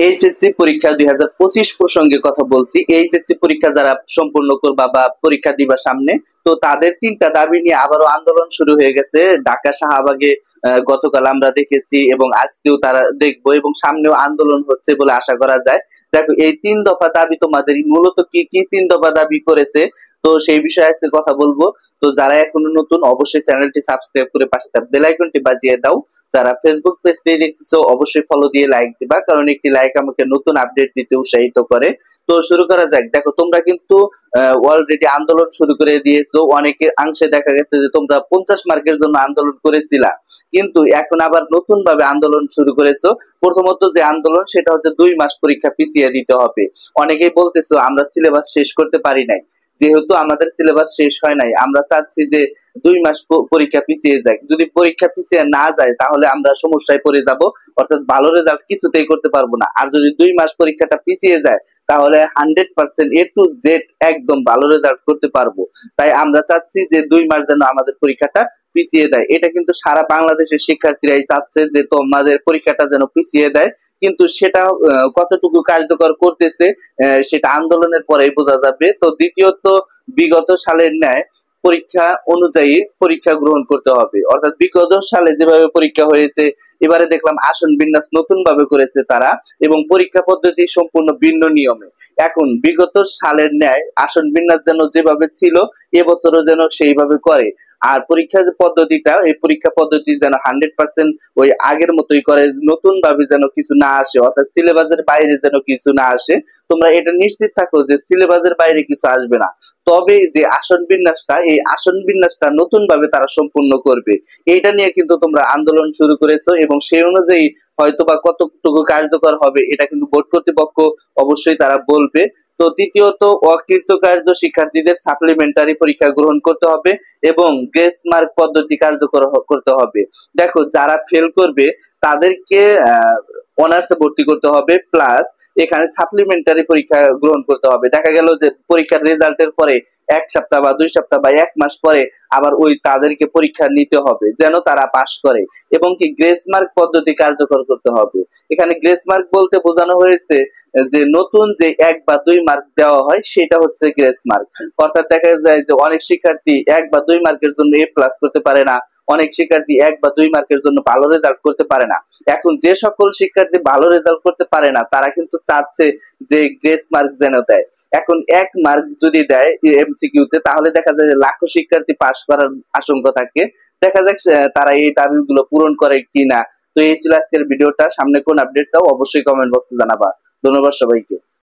HSC পরীক্ষা 2025 প্রসঙ্গে কথা বলছি। এইচএসসি পরীক্ষা যারা সম্পূর্ণ করবা বা পরীক্ষা দিবা সামনে, তো তাদের 3টা দাবি নিয়ে আবারও আন্দোলন শুরু হয়ে গেছে ঢাকা শাহবাগে। গতকাল আমরা দেখেছি এবং আজকেও তারা দেখবো এবং সামনেও আন্দোলন হচ্ছে বলে আশা করা যায়। দেখো, এই 3 দফা দাবি তোমাদের মূলত কি কি 3 দফা দাবি করেছে, তো সেই বিষয়ে আজকে কথা বলবো। তো যারা এখনো নতুন, অবশ্যই চ্যানেলটি সাবস্ক্রাইব করে পাশে থাকা বেল আইকনটি বাজিয়ে দাও। যারা ফেসবুক পেজ থেকে দেখতেছো অবশ্যই ফলো দিয়ে লাইক দিবা, কারণ একটি লাইক আমাকে নতুন আপডেট দিতে উৎসাহিত করে। তো শুরু করা যাক। দেখো, তোমরা কিন্তু অলরেডি আন্দোলন শুরু করে দিয়েছো। অনেকে অংশে দেখা গেছে যে তোমরা 50 মার্কের জন্য আন্দোলন করেছিলা, কিন্তু এখন আবার নতুন ভাবে আন্দোলন শুরু করেছো। প্রথমত যে আন্দোলন, সেটা হচ্ছে 2 মাস পরীক্ষা পিছিয়ে দিতে হবে। অনেকেই বলতেছো আমরা সিলেবাস শেষ করতে পারি নাই। যেহেতু আমাদের সিলেবাস শেষ হয় নাই, আমরা চাচ্ছি যে 2 মাস পরীক্ষা পিছিয়ে যায়। যদি পরীক্ষা পিছিয়ে না যায় তাহলে আমরা সমস্যায় পড়ে যাব, অর্থাৎ ভালো রেজাল্ট কিছুতেই করতে পারবো না। আর যদি 2 মাস পরীক্ষাটা পিছিয়ে যায় তাহলে 100% A to Z একদম ভালো রেজাল্ট করতে পারবো। তাই আমরা চাচ্ছি যে 2 মাস যেন আমাদের পরীক্ষাটা পিছিয়ে দেয়। এটা কিন্তু সারা বাংলাদেশের শিক্ষার্থীরাই চাচ্ছে যে তোমাদের পরীক্ষাটা যেন পিছিয়ে দেয়, কিন্তু সেটা কতটুকু কার্যকর করতেছে সেটা আন্দোলনের পরেই বোঝা যাবে। তো দ্বিতীয়ত, বিগত সালের ন্যায় পরীক্ষা অনুযায়ী পরীক্ষা গ্রহণ করতে হবে, অর্থাৎ বিগত সালে যেভাবে পরীক্ষা হয়েছে এবারে দেখলাম আসন বিন্যাস নতুন ভাবে করেছে তারা, এবং পরীক্ষা পদ্ধতি সম্পূর্ণ ভিন্ন নিয়মে। এখন বিগত সালের ন্যায় আসন বিন্যাস যেন যেভাবে ছিল এবছরও যেন সেইভাবে করে। আর পরীক্ষা যে পদ্ধতিটা, এই পরীক্ষা পদ্ধতি যেন 100% ওই আগের মতোই করে, নতুন ভাবে যেন কিছু না আসে, অর্থাৎ সিলেবাসের বাইরে যেন কিছু না আসে। তোমরা এটা নিশ্চিত থাকো যে সিলেবাসের বাইরে কিছু আসবে না। তবে যে আসন বিন্যাসটা, এই আসন বিন্যাসটা নতুন ভাবে তারা সম্পূর্ণ করবে। এইটা নিয়ে কিন্তু তোমরা আন্দোলন শুরু করেছো এবং সেই অনুযায়ী হয়তোবা কতটুকু কার্যকর হবে এটা কিন্তু বোর্ড কর্তৃপক্ষ অবশ্যই তারা বলবে। তো তৃতীয়ত, অকৃতকার্য শিক্ষার্থীদের সাপ্লিমেন্টারি পরীক্ষা গ্রহণ করতে হবে এবং গ্রেস মার্ক পদ্ধতি কার্যকর করতে হবে। দেখো, যারা ফেল করবে তাদেরকে অনার্সে ভর্তি করতে হবে, প্লাস এখানে সাপ্লিমেন্টারি পরীক্ষা গ্রহণ করতে হবে। দেখা গেল যে পরীক্ষার রেজাল্টের পরে 1 সপ্তাহ বা 2 সপ্তাহ বা 1 মাস পরে আবার ওই তাদেরকে পরীক্ষা নিতে হবে যেন তারা পাস করে, এবং কি গ্রেস মার্ক পদ্ধতি কার্যকর করতে হবে। এখানে গ্রেস মার্ক বলতে বোঝানো হয়েছে যে নতুন যে 1 বা 2 মার্ক দেওয়া হয় সেটা হচ্ছে গ্রেস মার্ক। অর্থাৎ দেখা যায় যে অনেক শিক্ষার্থী 1 বা 2 মার্কের জন্য A+ করতে পারে না, অনেক শিক্ষার্থী 1 বা 2 মার্কের জন্য ভালো রেজাল্ট করতে পারে না। এখন যে সকল শিক্ষার্থী ভালো রেজাল্ট করতে পারে না তারা কিন্তু চাচ্ছে যে গ্রেস মার্ক যেন দেয়। এখন 1 মার্ক যদি দেয় এমসিকিউতে, তাহলে দেখা যায় যে লাখো শিক্ষার্থী পাস করার আশঙ্কা থাকে। দেখা যাক তারা এই দাবিগুলো পূরণ করে কিনা। তো এই ছিল আজকের ভিডিওটা। সামনে কোন আপডেট চাও অবশ্যই কমেন্ট বক্সে জানাবা। ধন্যবাদ সবাইকে।